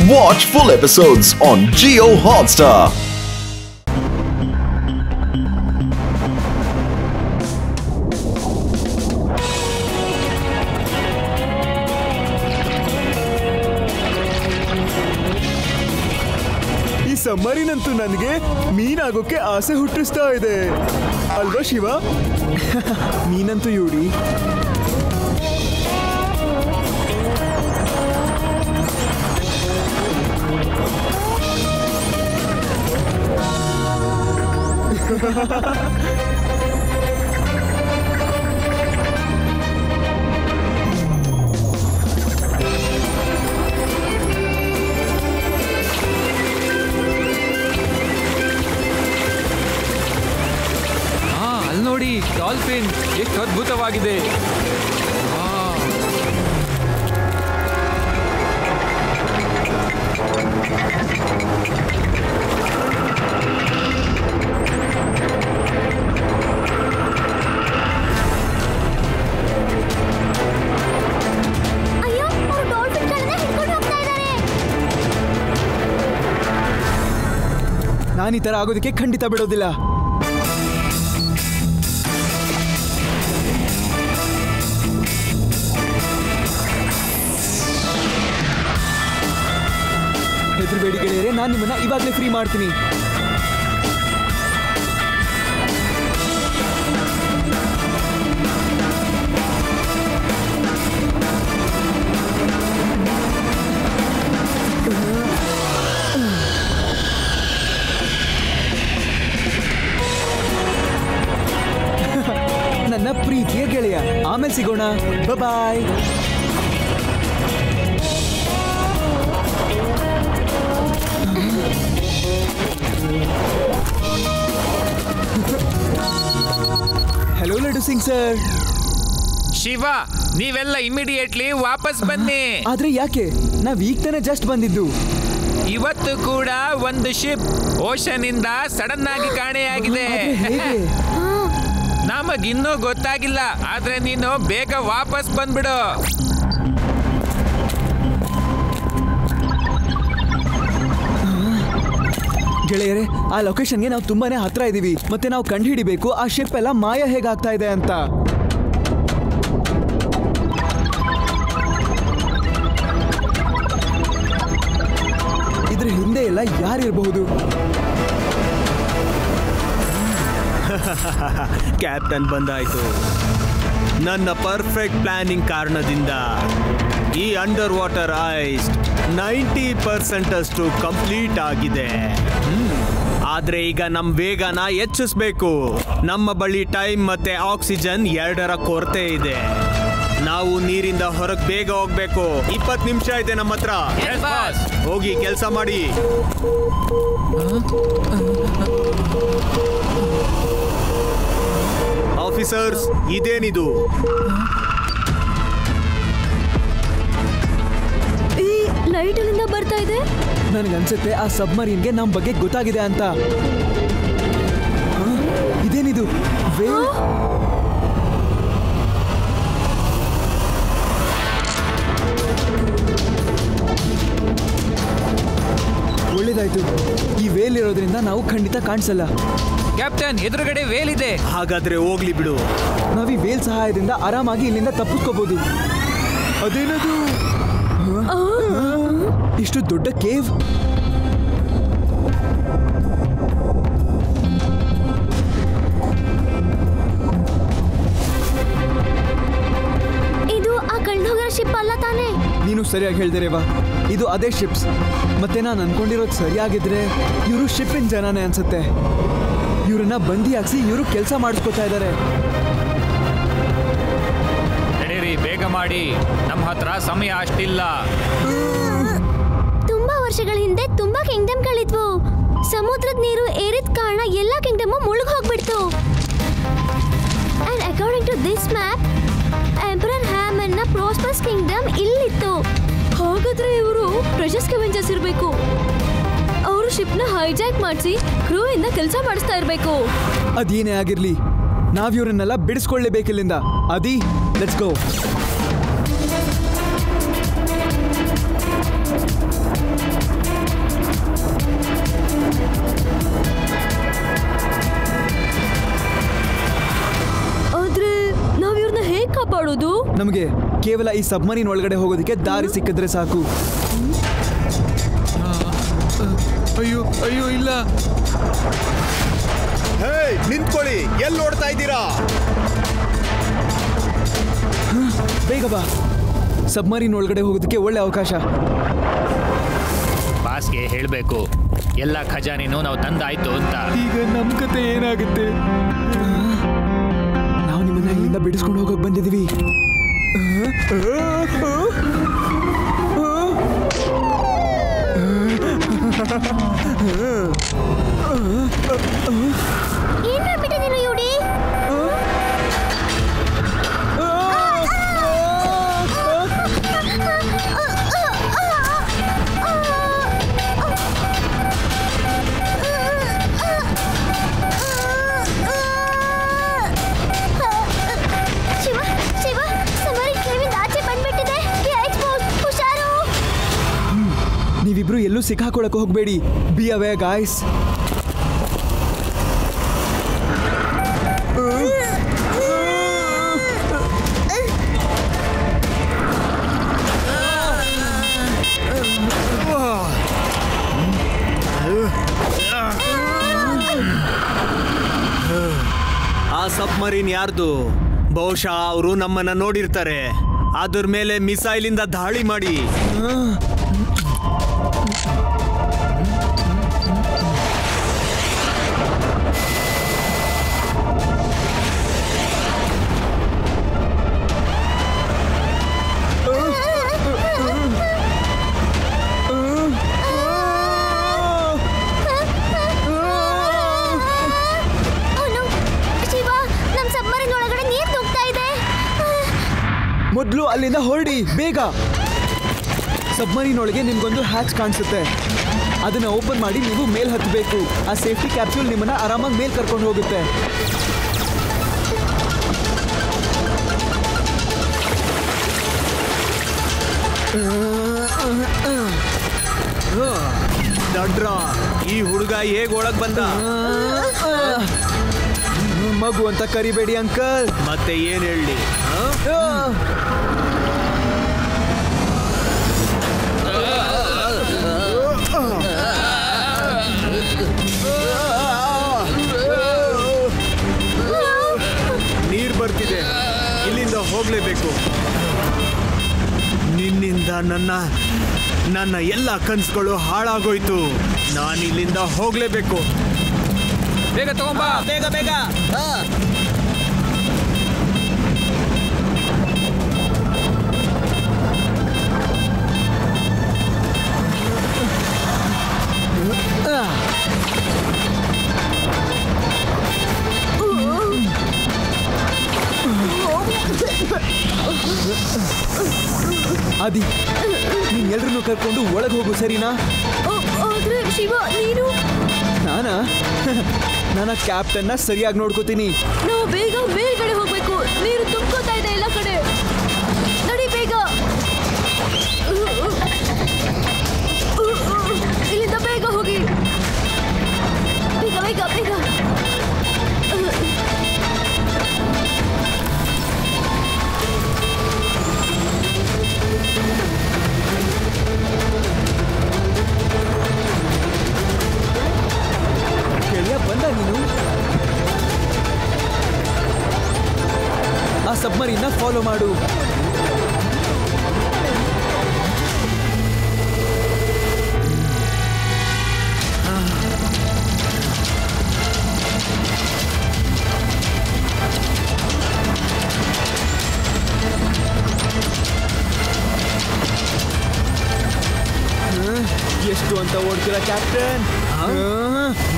Watch full episodes on Jio Hotstar. ಈ ಸಮ್ಮರಿನಂತೂ ನನಗೆ ಮೀನಾಗೋಕೆ ಆಸೆ ಹುಟ್ಟಿಸ್ತಾ ಇದೆ ಅಲ್ವಾ ಶಿವ? ಮೀನಂತೂ ಇವ್ಡಿ ಅಲ್ಲಿ ನೋಡಿ ಡಾಲ್ಫಿನ್ ಎಷ್ಟು ಅದ್ಭುತವಾಗಿದೆ. ನಾನು ಈ ತರ ಆಗೋದಕ್ಕೆ ಖಂಡಿತ ಬಿಡೋದಿಲ್ಲ. ಹೆದರಬೇಡಿ ಗೆಳೆಯರೆ, ನಾನು ನಿಮ್ಮನ್ನ ಇವಾಗಲೇ ಫ್ರೀ ಮಾಡ್ತೀನಿ. ನನ್ನ ಪ್ರೀತಿಯ ಗೆಳೆಯ, ಆಮೇಲೆ ಸಿಗೋಣ. Bye. Hello Laddu Singh sir. Shiva, ನೀವೆಲ್ಲ ಇಮಿಡಿಯೇಟ್ಲಿ ವಾಪಸ್ ಬನ್ನಿ. ಆದ್ರೆ ಯಾಕೆ? ನಾವ್ ಈಗ ತಾನೇ ಜಸ್ಟ್ ಬಂದಿದ್ದು. ಇವತ್ತು ಕೂಡ ಒಂದು ಶಿಪ್ ಓಷನ್ ಇಂದ ಸಡನ್ ಆಗಿ ಕಾಣೆಯಾಗಿದೆ. ನಮಗಿನ್ನೂ ಗೊತ್ತಾಗಿಲ್ಲ, ಆದ್ರೆ ನೀನು ಬೇಗ ವಾಪಸ್ ಬಂದ್ಬಿಡು. ಗೆಳೆಯರೆ, ಆ ಲೊಕೇಶನ್ಗೆ ನಾವು ತುಂಬಾನೇ ಹತ್ರ ಇದೀವಿ. ಮತ್ತೆ ನಾವು ಕಂಡು ಹಿಡಿಬೇಕು ಆ ಶಿಪ್ ಎಲ್ಲ ಮಾಯ ಹೇಗಾಗ್ತಾ ಇದೆ ಅಂತ. ಇದ್ರ ಹಿಂದೆ ಎಲ್ಲ ಯಾರಿರಬಹುದು? ಕ್ಯಾಪ್ಟನ್ ಬಂದಾಯ್ತು. ನನ್ನ ಪರ್ಫೆಕ್ಟ್ ಪ್ಲಾನಿಂಗ್ ಕಾರಣದಿಂದ ಈ ಅಂಡರ್ ವಾಟರ್ ಐಸ್ 90% ಅಷ್ಟು ಕಂಪ್ಲೀಟ್ ಆಗಿದೆ. ಆದ್ರೆ ಈಗ ನಮ್ಮ ವೇಗನ ಹೆಚ್ಚಿಸ್ಬೇಕು. ನಮ್ಮ ಬಳಿ ಟೈಮ್ ಮತ್ತೆ ಆಕ್ಸಿಜನ್ ಎರಡರ ಕೊರತೆ ಇದೆ. ನಾವು ನೀರಿಂದ ಹೊರಗೆ ಬೇಗ ಹೋಗ್ಬೇಕು. 20 ನಿಮಿಷ ಇದೆ ನಮ್ಮ ಹತ್ರ. ಹೋಗಿ ಕೆಲಸ ಮಾಡಿ. ಆಫೀಸರ್ಸ್, ಇದೇನಿದು? ಈ ಲೈಟ್ ಅಲ್ಲಿಂದ ಬರ್ತಾ ಇದೆ. ನನಗನ್ಸುತ್ತೆ ಆ ಸಬ್ಮರೀನ್ಗೆ ನಮ್ಮ ಬಗ್ಗೆ ಗೊತ್ತಾಗಿದೆ ಅಂತ. ಇದೇನಿದು? ಒಳ್ಳೇದಾಯ್ತು. ಈ ವೇಲ್ ಇರೋದ್ರಿಂದ ನಾವು ಖಂಡಿತ ಕಾಣಿಸಲ್ಲ. ಕ್ಯಾಪ್ಟನ್, ಎದುರುಗಡೆ ವೇಲ್ ಇದೆ. ಹಾಗಾದ್ರೆ ಹೋಗ್ಲಿ ಬಿಡು. ನಾವು ಈ ವೇಲ್ ಸಹಾಯದಿಂದ ಆರಾಮಾಗಿ ಇಲ್ಲಿಂದ ತಪ್ಪಿಸ್ಕೋಬಹುದು. ಅದೇನದು? ಇಷ್ಟು ದೊಡ್ಡ ಕೇವ್. ಇದು ಆ ಕಳ್ಳೋಗರ ಶಿಪ್ ಅಲ್ಲ ತಾನೇ? ನೀನು ಸರಿಯಾಗಿ ಹೇಳ್ದಿರೇವಾ, ಇದು ಅದೇ ಶಿಪ್ಸ್. ಮತ್ತೆ ನಾನು ಅನ್ಕೊಂಡಿರೋದು ಸರಿಯಾಗಿದ್ರೆ ಇವರು ಶಿಪ್ಪಿನ ಜನನೇ ಅನ್ಸುತ್ತೆ. ಇವ್ರನ್ನ ಬಂದಿ ಹಾಕ್ಸಿ ಇವರು ಕೆಲಸ ಮಾಡಿಸ್ಕೊತಾ ಇದ್ದಾರೆ. ನಡೀರಿ, ಬೇಗ ಮಾಡಿ, ನಮ್ಮ ಹತ್ರ ಸಮಯ ಅಷ್ಟಿಲ್ಲ. ತುಂಬಾ ವರ್ಷಗಳ ಹಿಂದೆ ತುಂಬಾ ಕಿಂಗ್ಡಮ್ಗಳಿದ್ವು. ಸಮುದ್ರದ ನೀರು ಏರಿದ ಕಾರಣ ಎಲ್ಲ ಕಿಂಗ್ಡಮ್ ಮುಳುಗ್ ಹೋಗ್ಬಿಡ್ತು. And according to this map, emperor Haman ನ ಪ್ರಾಸ್ಪರಸ್ ಕಿಂಗ್ಡಮ್ ಇಲ್ಲಿತ್ತು. ಹಾಗಾದ್ರೆ ಇವರು ಪ್ರೆಷಸ್ ಕೆವೆಂಜರ್ಸ್ ಇರಬೇಕು. ಅವರು ಶಿಪ್ನ ಹೈಜಾಕ್ ಮಾಡಿಸಿ ಕ್ರೂ ಇಂದ ಕೆಲಸ ಮಾಡಿಸ್ತಾ ಇರಬೇಕು. ಅದೇನೇ ಆಗಿರ್ಲಿ, ನಾವ್ ಇವ್ರನ್ನೆಲ್ಲ ಬಿಡಿಸ್ಕೊಳ್ಳೇಬೇಕಿಲ್ಲಿಂದ. ಅದಿ, ಲೆಟ್ಸ್ ಗೋ. ಕೇವಲ ಈ ಸಬ್ಮರೀನ್ ಒಳಗಡೆ ಹೋಗೋದಕ್ಕೆ ದಾರಿ ಸಿಕ್ಕಿದ್ರೆ ಸಾಕು. ಅಯ್ಯೋ ಅಯ್ಯೋ ಇಲ್ಲ. ನಿಂತ್ಕೊಳ್ಳಿ, ಎಲ್ಲಿ ನೋಡ್ತಾ ಇದ್ದೀರಾ? ಬೇಗ ಬಾ, ಸಬ್ಮರೀನ್ ಒಳಗಡೆ ಹೋಗೋದಕ್ಕೆ ಒಳ್ಳೆ ಅವಕಾಶ. ಬಾಸ್ಗೆ ಹೇಳಬೇಕು ಎಲ್ಲ ಖಜಾನೆನೂ ನಾವು ತಂದಾಯ್ತು ಅಂತ. ಈಗ ನಮ್ಮ ಕತೆ ಏನಾಗುತ್ತೆ? ನಾವು ನಿಮ್ಮನ್ನ ಇಲ್ಲಿಂದ ಬಿಡಿಸ್ಕೊಂಡು ಹೋಗೋಕೆ ಬಂದಿದ್ದೀವಿ. ಏನ್ ಮಾಡ್ಬಿಟ್ಟಿದ್ದೀರಾ ಇವ್ಡಿ? ನೀವಿಬ್ರು ಎಲ್ಲೂ ಸಿಕ್ಕಾಕೊಳಕ್ಕೆ ಹೋಗ್ಬೇಡಿ. ಬಿ ಅವೇ ಗಾಯ್ಸ್. ಆ ಸಬ್ಮರೀನ್ ಯಾರ್ದು? ಬಹುಶಃ ಅವರು ನಮ್ಮನ್ನ ನೋಡಿರ್ತಾರೆ. ಅದ್ರ ಮೇಲೆ ಮಿಸೈಲ್ ಇಂದ ದಾಳಿ ಮಾಡಿ. ಮೊದಲು ಅಲ್ಲಿಂದ ಹೊರಡಿ ಬೇಗ. ಸಬ್ಮರೀನ್ ಒಳಗೆ ನಿಮ್ಗೊಂದು ಹ್ಯಾಚ್ ಕಾಣಿಸುತ್ತೆ. ಅದನ್ನ ಓಪನ್ ಮಾಡಿ ನೀವು ಮೇಲ್ ಹತ್ತಬೇಕು. ಆ ಸೇಫ್ಟಿ ಕ್ಯಾಪ್ಸೂಲ್ ನಿಮ್ಮನ್ನ ಆರಾಮಾಗಿ ಮೇಲ್ ಕರ್ಕೊಂಡು ಹೋಗುತ್ತೆ. ದಡ್ರ, ಈ ಹುಡುಗ ಹೇಗ್ ಒಳಗ್ ಬಂದ? ಮಗು ಅಂತ ಕರಿಬೇಡಿ ಅಂಕಲ್. ಮತ್ತೆ ಏನ್ ಹೇಳಿ? ನೀರ್ ಬರ್ತಿದೆ, ಇಲ್ಲಿಂದ ಹೋಗ್ಲೇಬೇಕು. ನಿನ್ನಿಂದ ನನ್ನ ಎಲ್ಲ ಕನ್ಸುಗಳು ಹಾಳಾಗೋಯ್ತು. ನಾನಿಲ್ಲಿಂದ ಹೋಗ್ಲೇಬೇಕು. ಬೇಗ ತಗೊಂಬಾ, ಬೇಗ ಬೇಗ. ಆದಿ, ನೀನ್ ಎಲ್ರನ್ನೂ ಕರ್ಕೊಂಡು ಒಳಗೆ ಹೋಗು, ಸರಿನಾ? ಆದ್ರೆ ಶಿವ, ನೀನು? ನಾನು ಕ್ಯಾಪ್ಟನ್ನ ಸರಿಯಾಗಿ ನೋಡ್ಕೋತೀನಿ. ನಾವು ಬೇಗ ಮೇಲ್ಗಡೆ ಹೋಗ್ಬೇಕು. ನೀರು ತುಂಬ್ಕೋತಾ ಇದೆ ಎಲ್ಲ ಕಡೆ. ನಡಿ ಬೇಗ, ಇಲ್ಲಿಂದ ಬೇಗ ಹೋಗಿ. ಬೇಗ ಬೇಗ ಬೇಗ. ಗೆಳೆಯ ಬಂದ ನೀನು? ಆ ಸಬ್ಮರೀನ್ನ ಫಾಲೋ ಮಾಡು. ಎಷ್ಟು ಅಂತ ಓಡ್ತೀರಾ ಕ್ಯಾಪ್ಟನ್?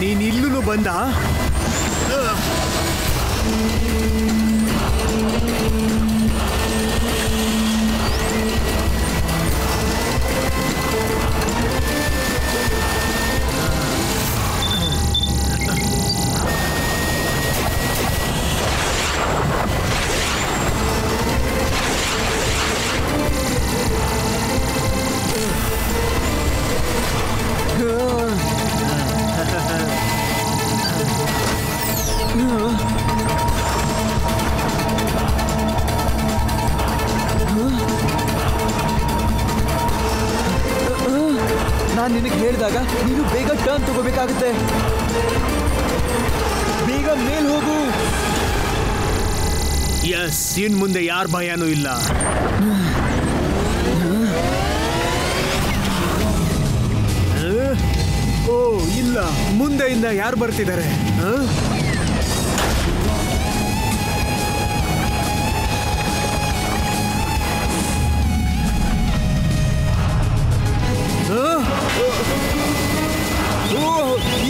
ನೀನ್ ಇಲ್ಲೂ ಬಂದ? ನಾನು ನಿನಗೆ ಹೇಳಿದಾಗ ನೀನು ಬೇಗ ಟರ್ನ್ ತಗೋಬೇಕಾಗುತ್ತೆ. ಬೇಗ ಮೇಲ್ ಹೋಗು. ಎಸ್, ಇನ್ ಮುಂದೆ ಯಾರ ಭಯನೂ ಇಲ್ಲ. ಓ ಇಲ್ಲ, ಮುಂದೆಯಿಂದ ಯಾರು ಬರ್ತಿದ್ದಾರೆ?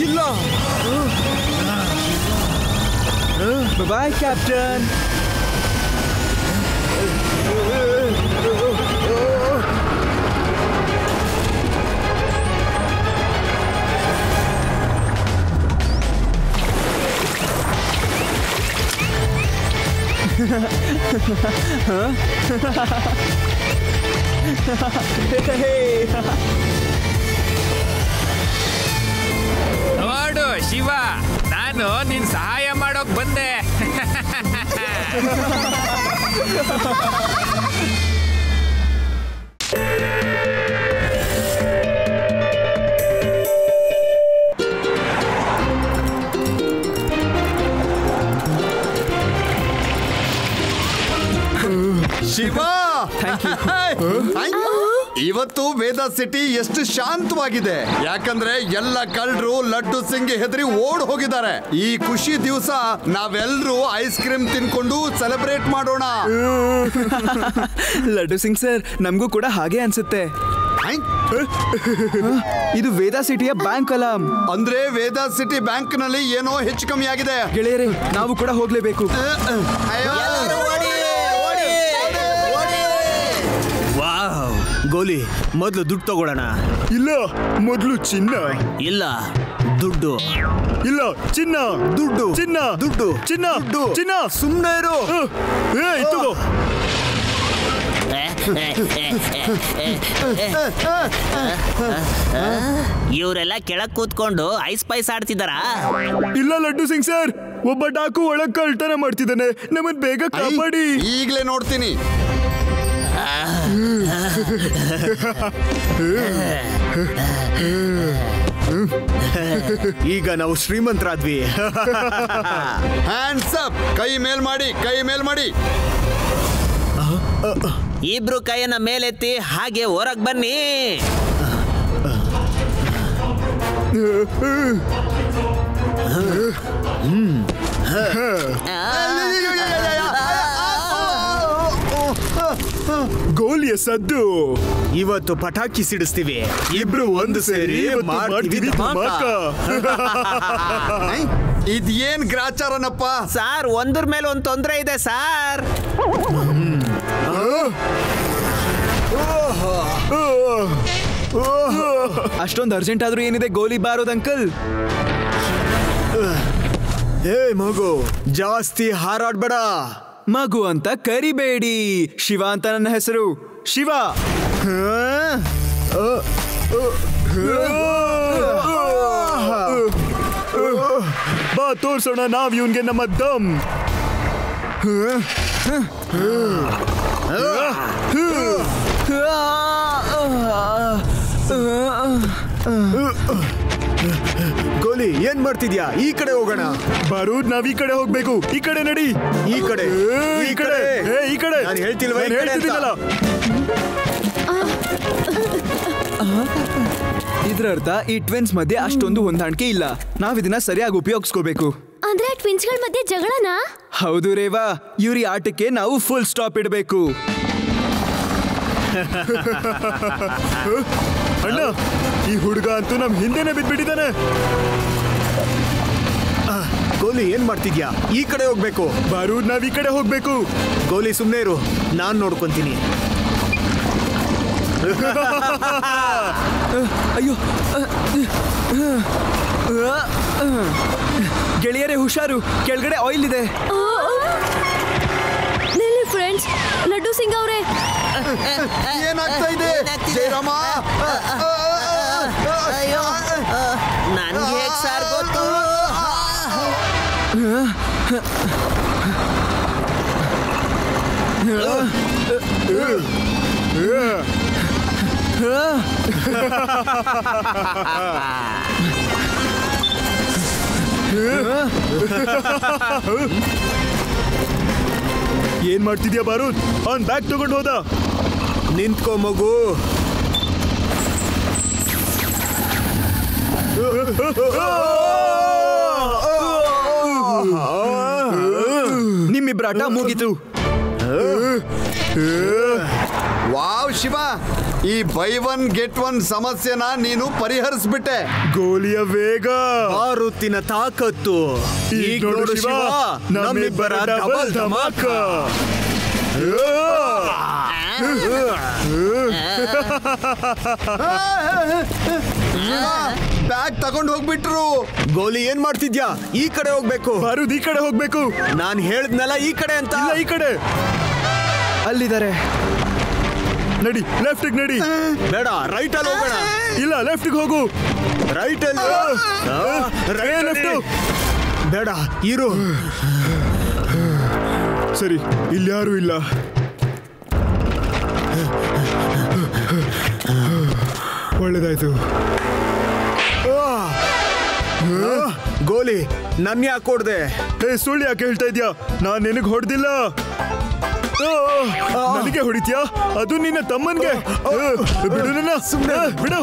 ಇಲ್ಲ. ಬಾಯ್ ಕ್ಯಾಪ್ಟನ್. ನೋಡು ಶಿವ, ನಾನು ನಿನ್ ಸಹಾಯ ಮಾಡೋಕ್ ಬಂದೆ. ಶಿವ, ಇವತ್ತು ವೇದ ಸಿಟಿ ಎಷ್ಟು ಶಾಂತವಾಗಿದೆ. ಯಾಕಂದ್ರೆ ಎಲ್ಲ ಕಳ್ಳರು ಲಡ್ಡು ಸಿಂಗ್ ಹೆದರಿ ಓಡ್ ಹೋಗಿದ್ದಾರೆ. ಈ ಖುಷಿ ದಿವಸ ನಾವೆಲ್ಲರೂ ಐಸ್ ಕ್ರೀಮ್ ತಿನ್ಕೊಂಡು ಸೆಲೆಬ್ರೇಟ್ ಮಾಡೋಣ. ಲಡ್ಡು ಸಿಂಗ್ ಸರ್, ನಮಗೂ ಕೂಡ ಹಾಗೆ ಅನ್ಸುತ್ತೆ. ಇದು ವೇದ ಸಿಟಿಯ ಬ್ಯಾಂಕ್ ಅಲಾರ್ಮ್. ಅಂದ್ರೆ ವೇದ ಸಿಟಿ ಬ್ಯಾಂಕ್ ನಲ್ಲಿ ಏನೋ ಹೆಚ್ಚು ಕಮ್ಮಿ ಆಗಿದೆ. ಗೆಳೆಯರೇ, ನಾವು ಕೂಡ ಹೋಗ್ಲೇಬೇಕು. ವಾವ್, ಗೋಲಿ, ಮೊದಲು ದುಡ್ಡು ತಗೊಳ್ಳೋಣ. ಇಲ್ಲ, ಮೊದಲು ಚಿನ್ನ. ಇಲ್ಲ, ದುಡ್ಡು. ಇಲ್ಲ, ಚಿನ್ನ. ದುಡ್ಡು. ಚಿನ್ನ. ದುಡ್ಡು. ಚಿನ್ನ. ಚಿನ್ನ. ಸುಮ್ಮನೆ ಇರು. ತಗೋ. ಇವರೆಲ್ಲ ಕೆಳಗ್ ಕೂತ್ಕೊಂಡು ಐಸ್ ಪೈಸ್ ಆಡ್ತಿದಾರಾ? ಇಲ್ಲ ಲಡ್ಡು ಸಿಂಗ್ ಸರ್, ಒಬ್ಬ ಡಾಕು ಒಳಗ್ ಕಳ್ತನ ಮಾಡ್ತಿದ್ದಾನೆ. ನಮ್ಮನ್ ಬೇಗ ಕಾಪಾಡಿ. ಈಗಲೇ ನೋಡ್ತೀನಿ. ಈಗ ನಾವು ಶ್ರೀಮಂತರಾದ್ವಿ. Hands up. ಕೈ ಮೇಲ್ ಮಾಡಿ, ಕೈ ಮೇಲ್ ಮಾಡಿ. ಇಬ್ರು ಕೈಯನ್ನ ಮೇಲೆತ್ತಿ ಹಾಗೆ ಹೊರಗ್ ಬನ್ನಿ. ಗೋಲಿಯ ಸದ್ದು. ಇವತ್ತು ಪಟಾಕಿ ಸಿಡಿಸ್ತೀವಿ. ಇಬ್ರು ಒಂದು ಸೇರಿ ಮಾಡ್ತೀವಿ ಧಮಾಕ. ಇದೇನ್ ಗ್ರಾಚಾರನಪ್ಪ? ಸಾರ್, ಒಂದ್ರ ಮೇಲೆ ಒಂದ್ ತೊಂದ್ರೆ ಇದೆ ಸಾರ್. ಅಷ್ಟೊಂದು ಅರ್ಜೆಂಟ್ ಆದ್ರೂ ಏನಿದೆ, ಗೋಲಿ ಬಾರೋದ್ ಅಂಕಲ್. ಏ ಮಗು, ಜಾಸ್ತಿ ಹಾರಾಡ್ಬೇಡ. ಮಗು ಅಂತ ಕರಿಬೇಡಿ. ಶಿವ ಅಂತ ನನ್ನ ಹೆಸರು. ಶಿವ. ಬಾ ತೋರ್ಸೋಣ ನಾವ್ ಇವನ್ಗೆ ನಮ್ಮ ದಮ್. ಗೋಲಿ, ಏನ್ ಮಾಡ್ತಿದ್ಯಾ? ಈ ಕಡೆ ಹೋಗೋಣ. ಬಾರೂದ್, ನಾವ್ ಈ ಕಡೆ ಹೋಗ್ಬೇಕು. ಈ ಕಡೆ ನಡಿ. ಈ ಕಡೆ, ಈ ಕಡೆ, ಈ ಕಡೆ. ನಾನು ಹೇಳ್ತಿಲ್ವಾ? ಹೇಳ್ತಿದ್ದೀನಲ್ಲ. ಇದ್ರ ಅರ್ಥ ಈ ಟ್ವಿನ್ಸ್ ಮಧ್ಯೆ ಅಷ್ಟೊಂದು ಹೊಂದಾಣಿಕೆ ಇಲ್ಲ. ನಾವ್ ಇದನ್ನ ಸರಿಯಾಗಿ ಉಪಯೋಗಿಸ್ಕೋಬೇಕು. ಅಂದ್ರೆ ಟ್ವಿನ್ಸ್ ಗಳ ಮಧ್ಯೆ ಜಗಳನಾ? ಹೌದು ರೇವಾ, ಇವ್ರಿ ಆಟಕ್ಕೆ ನಾವು ಫುಲ್ ಸ್ಟಾಪ್ ಇಡಬೇಕು. ಅಣ್ಣ, ಈ ಹುಡುಗ ಅಂತೂ ನಮ್ ಹಿಂದೆನೆ ಬಿದ್ಬಿಟ್ಟಿದ್ದಾನೆ. ಗೋಲಿ, ಏನ್ ಮಾಡ್ತಿದ್ಯಾ? ಈ ಕಡೆ ಹೋಗ್ಬೇಕು. ಬಾರೂದ್, ನಾವ್ ಈ ಕಡೆ ಹೋಗ್ಬೇಕು. ಗೋಲಿ, ಸುಮ್ನೆ ಇರು, ನಾನ್ ನೋಡ್ಕೊಂತೀನಿ. ಅಯ್ಯೋ, ಗೆಳೆಯರೇ ಹುಷಾರು, ಕೆಳಗಡೆ ಆಯಿಲ್ ಇದೆ. ನಿಲ್ಲಿ ಫ್ರೆಂಡ್ಸ್, ಲಡ್ಡು ಸಿಂಗ್ ಅವರೇ. ಏನಾಗ್ತಾ ಇದೆ ಜಯರಾಮ? ನನ್ಗೆ ಹೇಗ್ ಸಾರ್ ಗೊತ್ತು? ಏನ್ ಮಾಡ್ತಿದ್ಯಾ ಬಾರೂದ್? ಅವ್ನ್ ಬ್ಯಾಗ್ ತಗೊಂಡು ಹೋದ. ನಿಂತ್ಕೋ ಮಗು. ನಿಮ್ಮಿಬ್ಬರ ಆಟ ಮುಗೀತು. ವಾವ್ ಶಿವ, ಈ ಬೈ ಒನ್ ಗೆಟ್ ಒನ್ ಸಮಸ್ಯೆನ ನೀನು ಪರಿಹರಿಸ್ಬಿಟ್ಟೆ. ಗೋಲಿಯ ವೇಗ, ಆರುತ್ತಿನ ತಾಕತ್ತು. ಈಗ ನೋಡು ಶಿವ, ನಮ್ಮಿಬ್ಬರ ಡಬಲ್ ಧಮಾಕ. ಬ್ಯಾಗ್ ತಗೊಂಡು ಹೋಗ್ಬಿಟ್ರು. ಗೋಲಿ ಏನ್ ಮಾಡ್ತಿದ್ಯಾ? ಈ ಕಡೆ ಹೋಗ್ಬೇಕು. ಬಾರೂದ್ ಈ ಕಡೆ ಹೋಗ್ಬೇಕು. ನಾನ್ ಹೇಳ್ದ್ನಲ್ಲ ಈ ಕಡೆ ಅಂತ. ಇಲ್ಲ ಈ ಕಡೆ. ಅಲ್ಲಿದ್ದಾರೆ. ನಡಿ, ಲೆಫ್ಟ್ ನಡಿ. ಬೇಡ, ರೈಟ್ ಅಲ್ಲಿ ಹೋಗೋಣ. ಇಲ್ಲ, ಲೆಫ್ಟ್ ಹೋಗು. ರೈಟ್ ಅಲ್ಲಿ. ಲೆಫ್ಟ್. ಬೇಡ, ಇರು. ಸರಿ, ಇಲ್ಲಿ ಯಾರು ಇಲ್ಲ. ಒಳ್ಳೇದಾಯ್ತು. ಗೋಲಿ ನನ್ನ ಯಾಕೆ ಹೊಡ್ದೆ? ಸುಳ್ಳು ಯಾಕೆ ಹೇಳ್ತಾ ಇದ್ಯಾ? ನಾನ್ ನಿನಗೆ ಹೊಡೆದಿಲ್ಲ. ನನಗೆ ಹೊಡಿತ್ಯಾ? ಅದು ನಿನ್ನ ತಮ್ಮನ್ಗೆ. ಬಿಡು ನನ್ನ, ಸುಮ್ಮನೆ ಬಿಡು.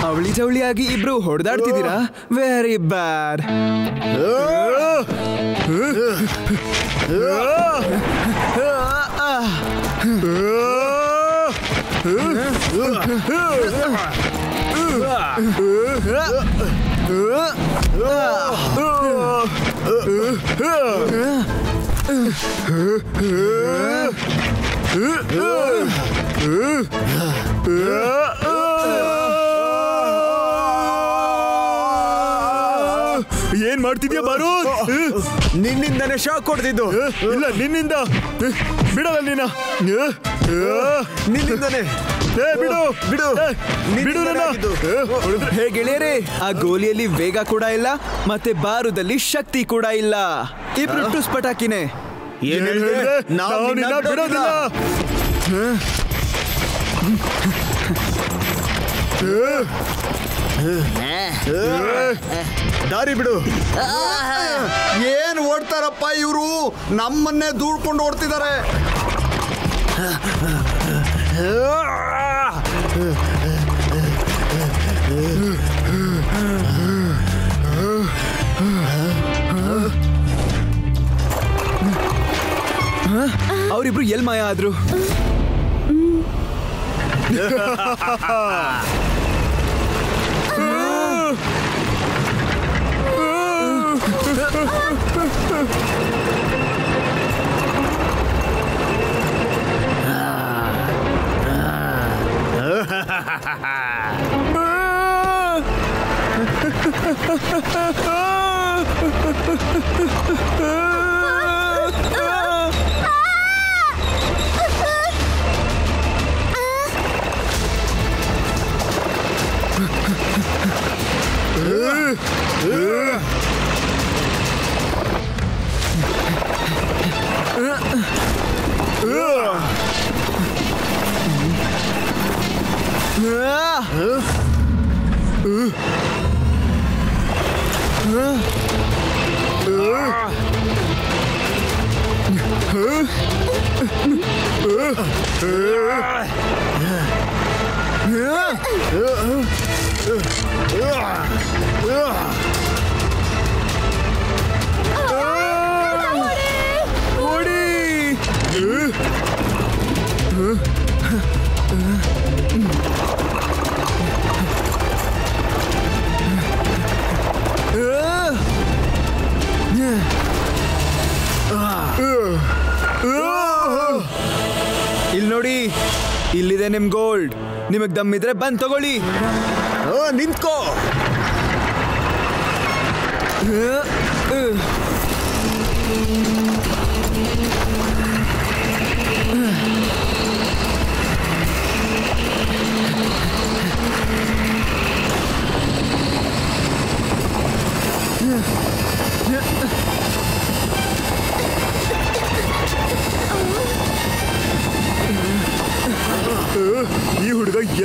ಅವಳಿ ಜವಳಿಯಾಗಿ ಇಬ್ರು ಹೊಡೆದಾಡ್ತಿದ್ದೀರಾ? Very bad. ಏನ್ ಮಾಡ್ತಿದ್ಯಾ ಬಾರೂದ್? ನಿನ್ನಿಂದನೇ ಶಾಕ್ ಹೊಡೆದಿದ್ದು. ಇಲ್ಲ, ನಿನ್ನಿಂದ. ಬಿಡಲ್ಲ ನೀನ. ನಿನ್ನಿಂದನೇ. ಬಿಡು ಬಿಡು ಬಿಡು ನನ್ನ. ಹೇ ಗೆಳೆಯರೇ, ಆ ಗೋಲಿಯಲ್ಲಿ ವೇಗ ಕೂಡ ಇಲ್ಲ, ಮತ್ತೆ ಬಾರುದಲ್ಲಿ ಶಕ್ತಿ ಕೂಡ ಇಲ್ಲ. ಇಬ್ರು ಟುಸ್ ಪಟಾಕಿನೇ. ಏನ್ ಹೇಳಿದೆ? ನಾವು ನಿನ್ನ ಬಿಡೋದಿಲ್ಲ. ದಾರಿ ಬಿಡು. ಏನ್ ಓಡ್ತಾರಪ್ಪ ಇವರು? ನಮ್ಮನ್ನೇ ದೂಡ್ಕೊಂಡು ಓಡ್ತಿದ್ದಾರೆ. ಅವರಿಬ್ರು ಎಲ್ ಮಾಯ ಆದ್ರು? ಇಲ್ಲಿ ನೋಡಿ, ಇಲ್ಲಿದೆ ನಿಮ್ ಗೋಲ್ಡ್. ನಿಮಗ್ ದಮ್ಮಿದ್ರೆ ಬಂದ್ ತಗೊಳ್ಳಿ. ನಿಂತ್ಕೋ.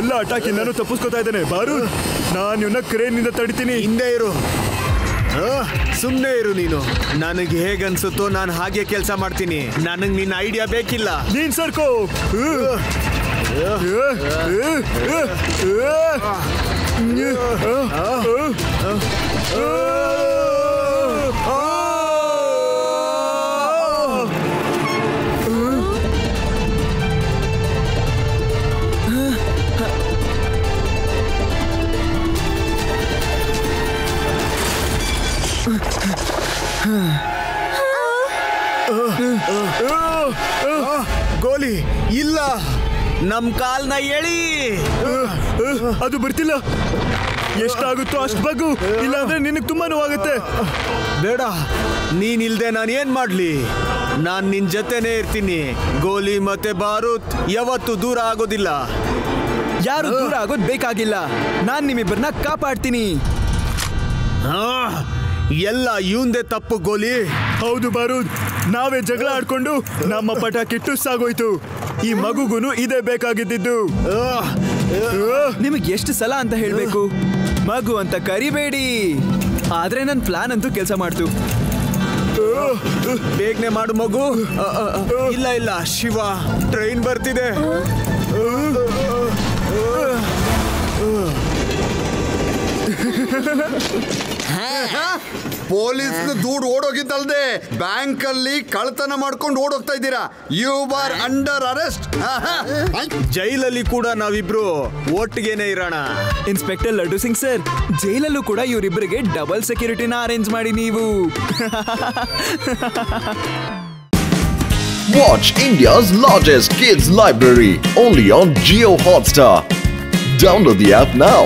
ಎಲ್ಲ ಅಟಾಕಿ ನಾನು ತಪ್ಪಿಸ್ಕೊತಾ ಇದ್ದೇನೆ. ಬಾರು, ನಾನು ಇವನ್ನ ಕ್ರೇನ್ ನಿಂದ ತಡಿತೀನಿ. ಹಿಂದೆ ಇರು, ಸುಮ್ಮನೆ ಇರು ನೀನು. ನನಗೆ ಹೇಗನ್ಸುತ್ತೋ ನಾನು ಹಾಗೆ ಕೆಲಸ ಮಾಡ್ತೀನಿ. ನನಗೆ ನಿನ್ನ ಐಡಿಯಾ ಬೇಕಿಲ್ಲ. ನೀನ್ ಸರ್ಕೋ. ಗೋಲಿ ಇಲ್ಲ, ನಮ್ ಕಾಲ್ನ ಎಳಿ. ಅದು ಬರ್ತಿಲ್ಲ. ಎಷ್ಟಾಗುತ್ತೋ ಅಷ್ಟು ಬಗ್ಗು, ಇಲ್ಲಾಂದ್ರೆ ನಿನಗೆ ತುಂಬಾ ನೋವಾಗುತ್ತೆ. ಬೇಡ, ನೀನಿಲ್ದೆ ನಾನು ಏನ್ ಮಾಡ್ಲಿ? ನಾನ್ ನಿನ್ ಜೊತೆನೇ ಇರ್ತೀನಿ. ಗೋಲಿ ಮತ್ತೆ ಬಾರೂತ್ ಯಾವತ್ತೂ ದೂರ ಆಗೋದಿಲ್ಲ. ಯಾರು ದೂರ ಆಗೋದ್ ಬೇಕಾಗಿಲ್ಲ. ನಾನ್ ನಿಮ್ಮಿಬ್ಬರನ್ನ ಕಾಪಾಡ್ತೀನಿ. ಎಲ್ಲ ಇವಂದೇ ತಪ್ಪು ಗೋಲಿ. ಹೌದು ಬಾರೂದ್, ನಾವೇ ಜಗಳ ಆಡ್ಕೊಂಡು ನಮ್ಮ ಪಟಾಕಿ ಟುಸ್ಸಾಗೋಯ್ತು. ಈ ಮಗುಗುನು ಇದೇ ಬೇಕಾಗಿದ್ದು. ನಿಮಗೆ ಎಷ್ಟು ಸಲ ಅಂತ ಹೇಳ್ಬೇಕು? ಮಗು ಅಂತ ಕರಿಬೇಡಿ. ಆದ್ರೆ ನನ್ನ ಪ್ಲಾನ್ ಅಂತೂ ಕೆಲಸ ಮಾಡ್ತು. ಬೇಗನೆ ಮಾಡು ಮಗು. ಇಲ್ಲ ಇಲ್ಲ ಶಿವ, ಟ್ರೈನ್ ಬರ್ತಿದೆ. ಪೊಲೀಸ್ ದೂಡ್ ಓಡೋಗಿದ್ದಲ್ದೆ ಬ್ಯಾಂಕ್ ಅಲ್ಲಿ ಕಳ್ತನ ಮಾಡ್ಕೊಂಡು ಓಡೋಗ್ತಾ ಇದ್ದೀರಾ. You are under arrest. ಜೈಲಲ್ಲಿ ಕೂಡ ನಾವಿಬ್ರು ಒಟ್ಟಿಗೆನೆ ಇರೋಣ. ಇನ್ಸ್ಪೆಕ್ಟರ್ ಲಡ್ಡು ಸಿಂಗ್ ಸರ್, ಜೈಲಲ್ಲೂ ಕೂಡ ಇವರಿಬ್ಬರಿಗೆ ಡಬಲ್ ಸೆಕ್ಯೂರಿಟಿನ ಅರೇಂಜ್ ಮಾಡಿ ನೀವು. Watch India's largest kids library only on Jio Hotstar. Download the app now.